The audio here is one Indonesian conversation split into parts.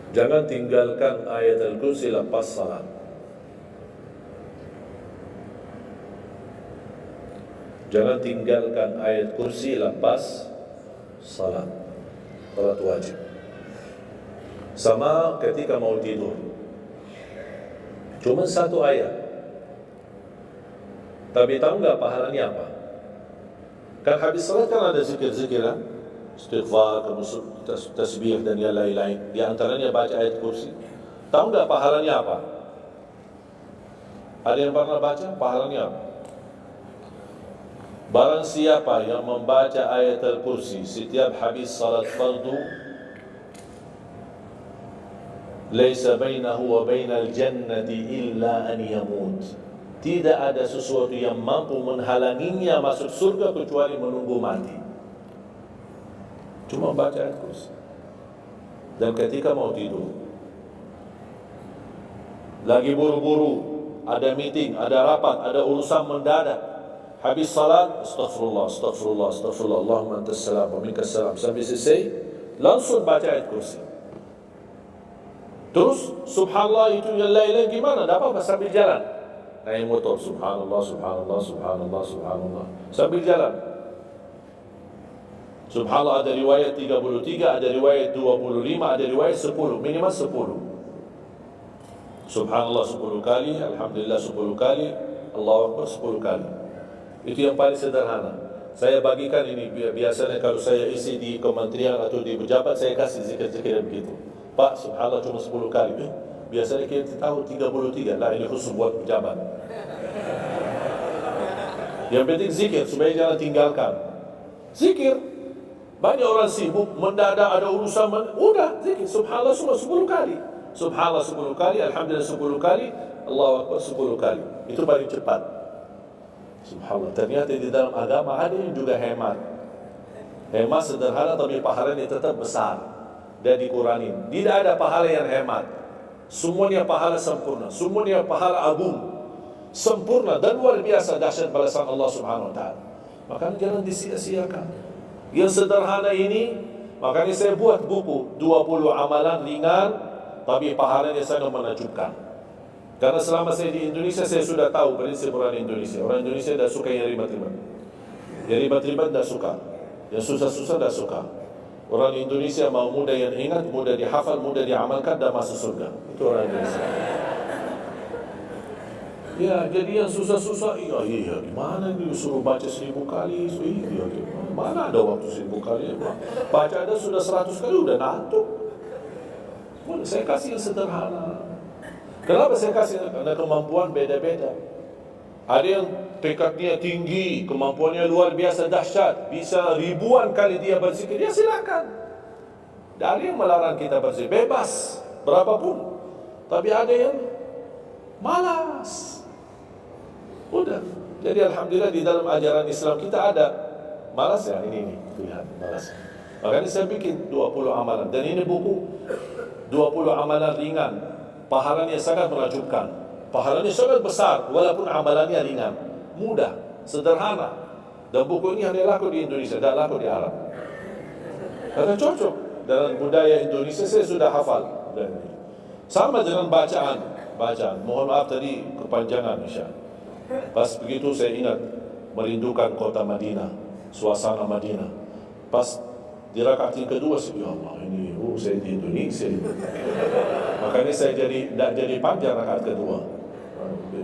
Jangan tinggalkan ayat al-kursi lepas salat. Jangan tinggalkan ayat kursi lepas salat. Salat wajib. Sama ketika mau tidur. Cuma satu ayat. Tapi tahu nggak pahalanya apa? Kan habis salat kan ada zikir-zikir, kan? Istighfar, tasbih dan yang lain-lain. Di antaranya baca ayat kursi. Tahu nggak pahalanya apa? Ada yang pernah baca pahalanya apa? Barang siapa yang membaca ayat al-kursi setiap habis salat fardu, laisa bainahu wa bainal jannati illa an yamut. Tidak ada sesuatu yang mampu menghalanginya masuk surga kecuali menunggu mati. Cuma baca ayat kursi. Dan ketika mau tidur, lagi buru-buru, ada meeting, ada rapat, ada urusan mendadak, habis salat, astaghfirullah, astaghfirullah, astaghfirullah, Allahumma antas salam wa minkas salam, sampai selesai, langsung baca ayat kursi. Terus subhanallah itu yang lain-lain gimana? Tak apa-apa, sambil jalan. Naik motor, subhanallah, subhanallah, subhanallah, subhanallah, sambil jalan. Subhanallah ada riwayat 33, ada riwayat 25, ada riwayat 10, minimal 10. Subhanallah 10 kali, alhamdulillah 10 kali, Allahu Akbar 10 kali. Itu yang paling sederhana. Saya bagikan ini, biasanya kalau saya isi di kementerian atau di pejabat, saya kasih zikir-zikir begitu. Pak, subhanallah cuma 10 kali. Biasanya kita tahu 33. Lah, ini khusus buat pejabat. Yang penting zikir, supaya jangan tinggalkan. Zikir. Banyak orang sibuk, mendadak ada urusan, udah zikir. Subhanallah cuma 10 kali. Subhanallah 10 kali, alhamdulillah 10 kali, Allahu Akbar 10 kali. Itu paling cepat. Subhanallah. Ternyata di dalam agama ada yang juga hemat. Hemat sederhana tapi pahalanya tetap besar. Dan dikurangin. Tidak ada pahala yang hemat. Semuanya pahala sempurna. Semuanya pahala agung. Sempurna dan luar biasa dahsyat balasan Allah Subhanahu wa taala. Makanya jangan disia-siakan. Yang sederhana ini, makanya saya buat buku 20 amalan ringan tapi pahalanya sangat menakjubkan. Karena selama saya di Indonesia, saya sudah tahu prinsip orang Indonesia. Orang Indonesia tidak suka yang ribet-ribet. Yang ribet-ribet tidak suka. Yang susah-susah tidak suka. Orang Indonesia mau mudah yang ingat, mudah dihafal, mudah diamalkan, dan masuk surga. Itu orang Indonesia. Ya, jadi yang susah-susah, iya, gimana ini suruh baca 1000 kali? Iya, mana ada waktu 1000 kali? Baca ada sudah 100 kali, udah ngantuk. Saya kasih yang sederhana. Kenapa saya kasih? Karena kemampuan beda-beda. Ada yang tekadnya tinggi, kemampuannya luar biasa dahsyat, bisa ribuan kali dia berzikir, ya silakan. Dari yang melarang kita berzikir, bebas, berapapun. Tapi ada yang malas. Udah. Jadi alhamdulillah di dalam ajaran Islam kita ada malas ya, ini lihat malas. Makanya saya bikin 20 amalan, dan ini buku 20 amalan ringan. Pahalanya sangat menakjubkan. Pahalanya sangat besar walaupun amalannya ringan. Mudah, sederhana. Dan buku ini hanya laku di Indonesia, tidak laku di Arab. Karena cocok dalam budaya Indonesia, saya sudah hafal. Sama dengan bacaan. Mohon maaf tadi kepanjangan insya. Pas begitu saya ingat merindukan kota Madinah, suasana Madinah. Pas di rakaat yang kedua, ya Allah, ini saya di Indonesia. Makanya saya tidak jadi panjang rakaat kedua,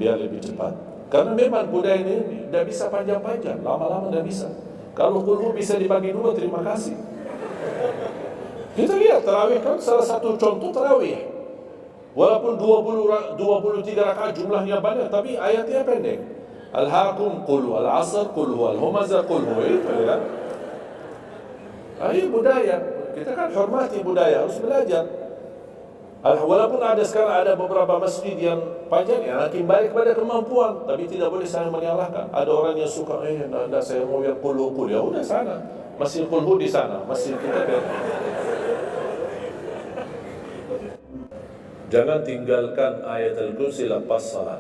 biar lebih cepat. Karena memang budaya ini tidak bisa panjang-panjang, lama-lama tidak bisa. Kalau kulhu bisa dibagi dua, terima kasih. Kita lihat tarawih kan salah satu contoh tarawih. Walaupun 23 rakaat jumlahnya banyak, tapi ayatnya pendek. Al-Hakum qul al-Asr qul al-Humazah qul itu ya. Ini budaya. Kita kan hormati budaya, harus belajar. Walaupun ada sekarang ada beberapa masjid yang panjang, ya kembali kepada kemampuan, tapi tidak boleh saling menyalahkan. Ada orang yang suka, enggak saya mau yang qul, ya udah sana. Masjid qul di sana, masjid kita kan. Jangan tinggalkan ayat al-kursi lepas salat.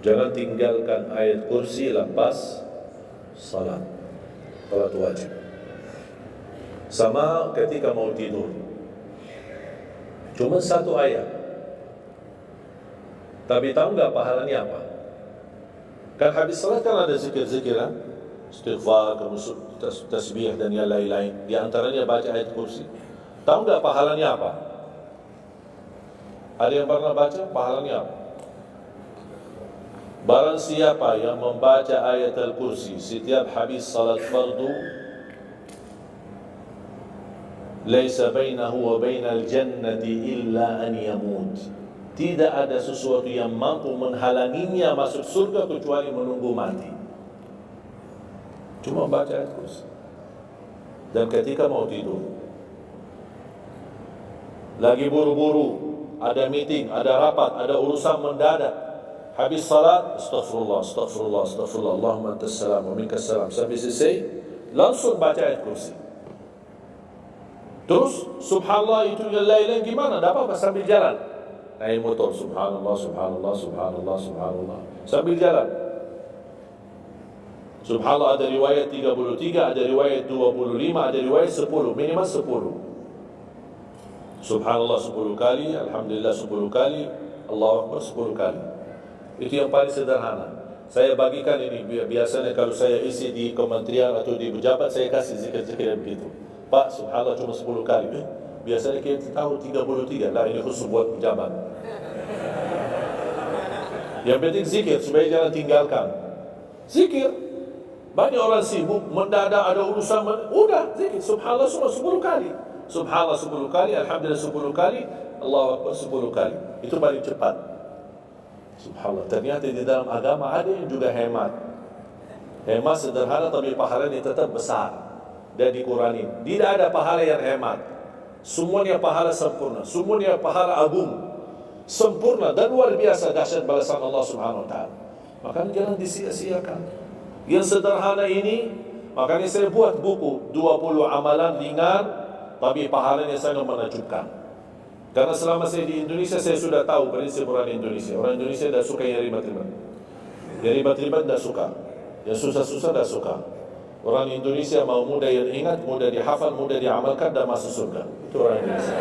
Jangan tinggalkan ayat kursi lepas salat. Salat wajib. Sama ketika mau tidur, cuma satu ayat, tapi tahu nggak pahalanya apa? Kan habis salat kan ada zikir-zikir, kan? Istighfar, tasbih dan yang lain-lain. Di antaranya baca ayat kursi. Tahu nggak pahalanya apa? Ada yang pernah baca pahalanya apa? Barang siapa yang membaca ayat al-kursi setiap habis salat fardu, laisa bainahu wa bainal jannati illa an yamut. Tidak ada sesuatu yang mampu menghalanginya masuk surga kecuali menunggu mati. Cuma baca ayat kursi. Dan ketika mau tidur, lagi buru-buru, ada meeting, ada rapat, ada urusan mendadak, habis salat, astaghfirullah, astaghfirullah, astaghfirullah, Allahumma antas salam wa minkas salam, sampai selesai, langsung baca ayat kursi. Terus subhanallah itu yang lain-lain gimana? Tak apa-apa, sambil jalan naik motor, subhanallah, subhanallah, subhanallah, subhanallah, sambil jalan. Subhanallah ada riwayat 33, ada riwayat 25, ada riwayat 10, minimal 10. Subhanallah 10 kali, alhamdulillah 10 kali, Allahu Akbar 10 kali. Itu yang paling sederhana. Saya bagikan ini, biasanya kalau saya isi di kementerian atau di pejabat, saya kasih zikir-zikir begitu. Pak, subhanallah cuma 10 kali. Biasanya kita tahu 33. Lah, ini khusus buat pejabat. Yang penting zikir, supaya jangan tinggalkan. Zikir. Banyak orang sibuk, mendadak ada urusan, udah zikir. Subhanallah cuma 10 kali. Subhanallah 10 kali, alhamdulillah 10 kali, Allahu Akbar 10 kali. Itu paling cepat. Subhanallah. Ternyata di dalam agama ada yang juga hemat. Hemat sederhana tapi pahalanya tetap besar dan dikurangi. Tidak ada pahala yang hemat. Semuanya pahala sempurna, semuanya pahala agung, sempurna dan luar biasa dahsyat balasan Allah Subhanahu wa taala. Makanya jangan disia-siakan. Yang sederhana ini, makanya saya buat buku 20 amalan ringan tapi pahalanya sangat menakjubkan. Karena selama saya di Indonesia, saya sudah tahu prinsip orang Indonesia. Orang Indonesia tidak suka yang ribet-ribet. Yang ribet-ribet tidak suka. Yang susah-susah tidak suka. Orang Indonesia mau mudah yang ingat, mudah dihafal, mudah diamalkan, dan masuk surga. Itu orang Indonesia.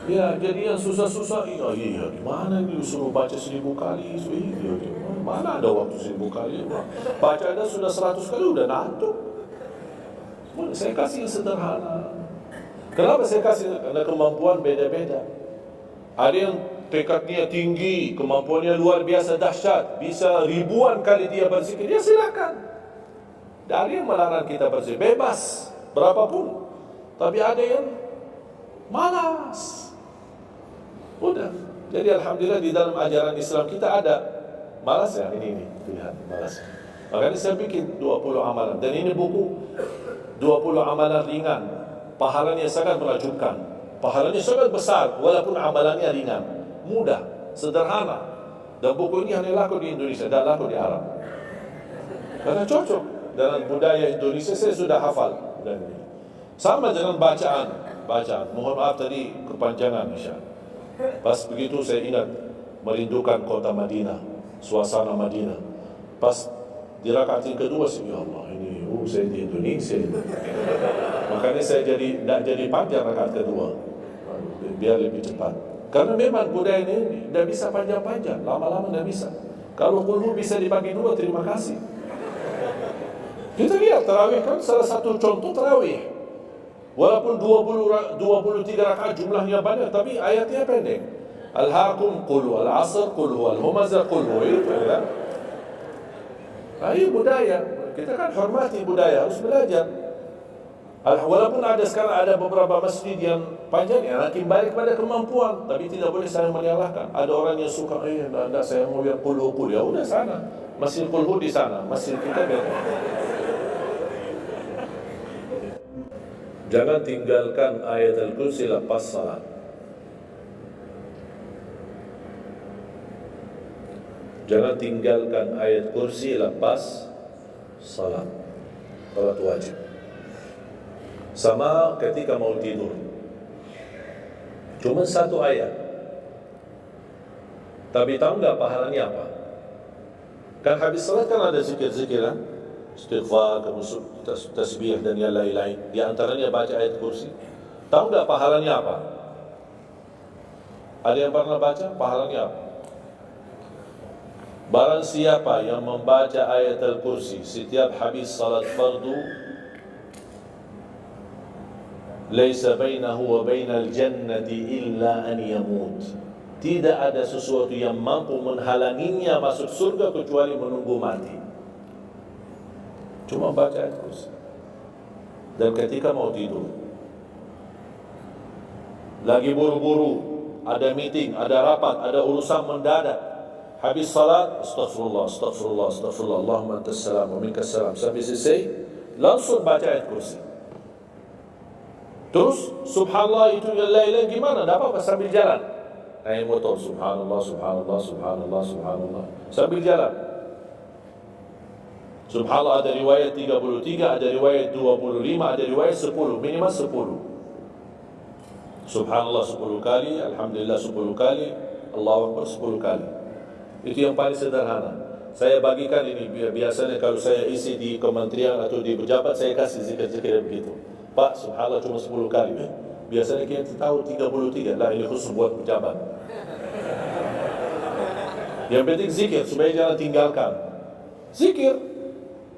Ya, jadi yang susah-susah, iya, gimana ini suruh baca 1000 kali? Iya, mana ada waktu 1000 kali? Baca ada sudah 100 kali, udah ngantuk. Saya kasih yang sederhana. Kenapa saya kasih? Karena kemampuan beda-beda. Ada yang tekadnya tinggi, kemampuannya luar biasa dahsyat, bisa ribuan kali dia berzikir, ya silakan. Dari yang melarang kita berzikir, bebas, berapapun. Tapi ada yang malas. Udah. Jadi alhamdulillah di dalam ajaran Islam kita ada malas ya, ini lihat malas. Makanya saya bikin 20 amalan, dan ini buku 20 amalan ringan. Pahalanya sangat menakjubkan, pahalanya sangat besar, walaupun amalannya ringan, mudah, sederhana. Dan buku ini hanya laku di Indonesia, tidak laku di Arab. Karena cocok dengan budaya Indonesia, saya sudah hafal. Dan sama dengan bacaan. Mohon maaf tadi kepanjangan, Insya. Pas begitu saya ingat merindukan kota Madinah, suasana Madinah. Pas di rakaat yang kedua, ya Allah, ini saya di Indonesia. Makanya saya tidak jadi panjang rakaat kedua, biar lebih cepat. Karena memang budaya ini tidak bisa panjang-panjang, lama-lama tidak bisa. Kalau kulhu bisa dibagi 2, terima kasih. Kita lihat tarawih kan salah satu contoh tarawih. Walaupun 23 rakaat jumlahnya banyak, tapi ayatnya pendek. Al-hakum qul al-asr qul huwal humazah qul huwa, itu kan. Ayo budaya, kita kan hormati budaya, harus belajar. Walaupun sekarang ada beberapa masjid yang panjangnya, nanti balik pada kemampuan, tapi tidak boleh saling menyalahkan. Ada orang yang suka, tidak, saya mau yang qul, ya udah sana, masjid qul di sana, masjid kita beda. Jangan tinggalkan ayat al-kursi lepas salat. Jangan tinggalkan ayat kursi lepas salat. Salat wajib. Sama ketika mau tidur. Cuma satu ayat. Tapi tahu nggak pahalanya apa? Kan habis salat kan ada zikir-zikiran. istighfar, tasbih dan yang lain-lain. Di antaranya baca ayat kursi. Tahu nggak pahalanya apa? Ada yang pernah baca pahalanya apa? Barang siapa yang membaca ayat al-kursi setiap habis salat fardu, laisa bainahu wa bainal jannati illa an yamut. Tidak ada sesuatu yang mampu menghalanginya masuk surga kecuali menunggu mati. Cuma baca ayat kursi. Dan ketika mau tidur, lagi buru-buru, ada meeting, ada rapat, ada urusan mendadak, habis salat, astaghfirullah, astaghfirullah, astaghfirullah, Allahumma antas salam wa minkas salam, sampai selesai, langsung baca ayat kursi. Terus subhanallah itu yang lain-lain gimana? Tak apa-apa, sambil jalan naik motor, subhanallah, subhanallah, subhanallah, subhanallah, sambil jalan. Subhanallah ada riwayat 33, ada riwayat 25, ada riwayat 10, minimal 10. Subhanallah 10 kali, Alhamdulillah 10 kali, Allahu Akbar 10 kali. Itu yang paling sederhana. Saya bagikan ini, biasanya kalau saya isi di kementerian atau di pejabat, saya kasih zikir-zikir begitu. Pak, subhanallah cuma 10 kali. Biasanya kita tahu 33, lah ini khusus buat pejabat. Yang penting zikir, supaya jangan tinggalkan. Zikir.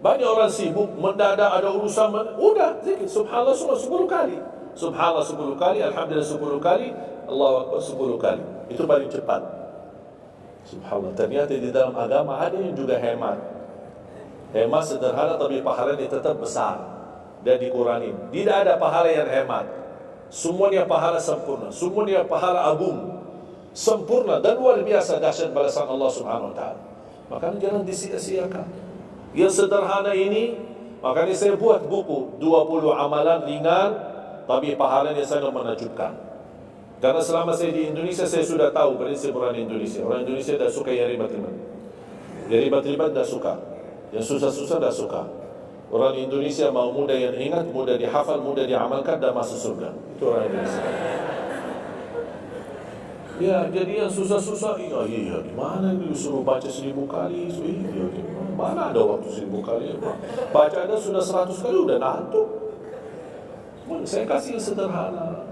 Banyak orang sibuk, mendadak ada urusan, udah zikir, subhanallah semua 10 kali. Subhanallah 10 kali, Alhamdulillah 10 kali, Allahu Akbar 10 kali. Itu paling cepat. Subhanallah, ternyata di dalam agama ada yang juga hemat. Hemat sederhana tapi pahalanya tetap besar dan dikurangi. Tidak ada pahala yang hemat. Semuanya pahala sempurna, semuanya pahala agung, sempurna dan luar biasa dahsyat balasan Allah Subhanahu wa taala. Makanya jangan disia-siakan. Yang sederhana ini, makanya saya buat buku 20 amalan ringan tapi pahalanya sangat menakjubkan. Karena selama saya di Indonesia, saya sudah tahu prinsip orang Indonesia. Orang Indonesia tidak suka yang ribet-ribet. Yang ribet-ribet tidak suka. Yang susah-susah tidak suka. Orang Indonesia mau mudah yang ingat, mudah dihafal, mudah diamalkan, dan masuk surga. Itu orang Indonesia. Ya, jadi yang susah-susah, iya, gimana ini disuruh baca 1000 kali? Iya, mana ada waktu 1000 kali? Baca ada sudah 100 kali, udah ngantuk. Saya kasih yang sederhana.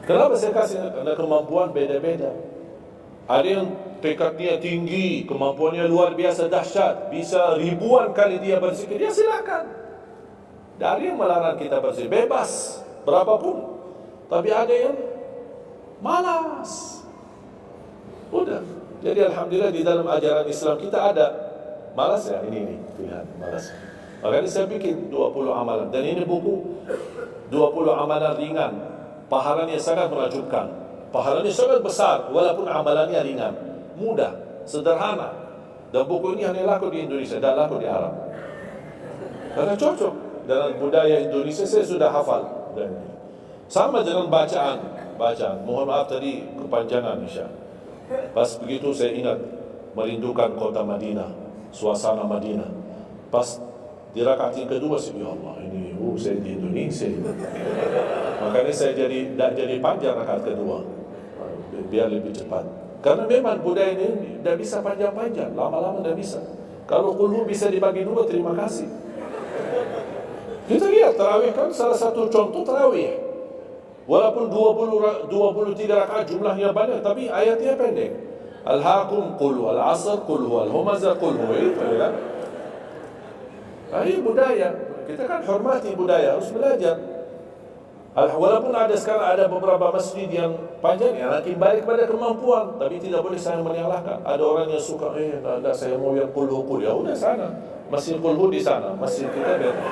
Kenapa saya kasih? Karena kemampuan beda-beda. Ada yang tekadnya tinggi, kemampuannya luar biasa dahsyat, bisa ribuan kali dia berzikir, ya silakan. Dari yang melarang kita berzikir, bebas, berapapun. Tapi ada yang malas. Udah. Jadi alhamdulillah di dalam ajaran Islam kita ada malas ya, ini pilihan malas. Makanya saya bikin 20 amalan, dan ini buku 20 amalan ringan, pahalanya sangat menakjubkan, pahalanya sangat besar walaupun amalannya ringan, mudah, sederhana. Dan buku ini hanya laku di Indonesia, tidak laku di Arab. Karena cocok dengan budaya Indonesia, saya sudah hafal. Dan sama dengan bacaan. Mohon maaf tadi kepanjangan insya. Pas begitu saya ingat merindukan kota Madinah, suasana Madinah. Pas di rakaat yang kedua, ya Allah, ini saya di Indonesia. Makanya saya tidak jadi panjang rakaat kedua, biar lebih cepat. Karena memang budaya ini tidak bisa panjang-panjang, lama-lama tidak bisa. Kalau kulhu bisa dibagi dua, terima kasih. Kita lihat tarawih kan salah satu contoh tarawih. Walaupun 23 rakaat jumlahnya banyak, tapi ayatnya pendek. Al-Hakum qul al-Asr qul al-Humazah qul itu kan. Ini budaya. Kita kan hormati budaya, harus belajar. Walaupun sekarang ada beberapa masjid yang panjang, ya nanti balik pada kemampuan, tapi tidak boleh saya menyalahkan. Ada orang yang suka, saya mau yang qul ya udah sana. Masjid qul di sana, masjid kita beda.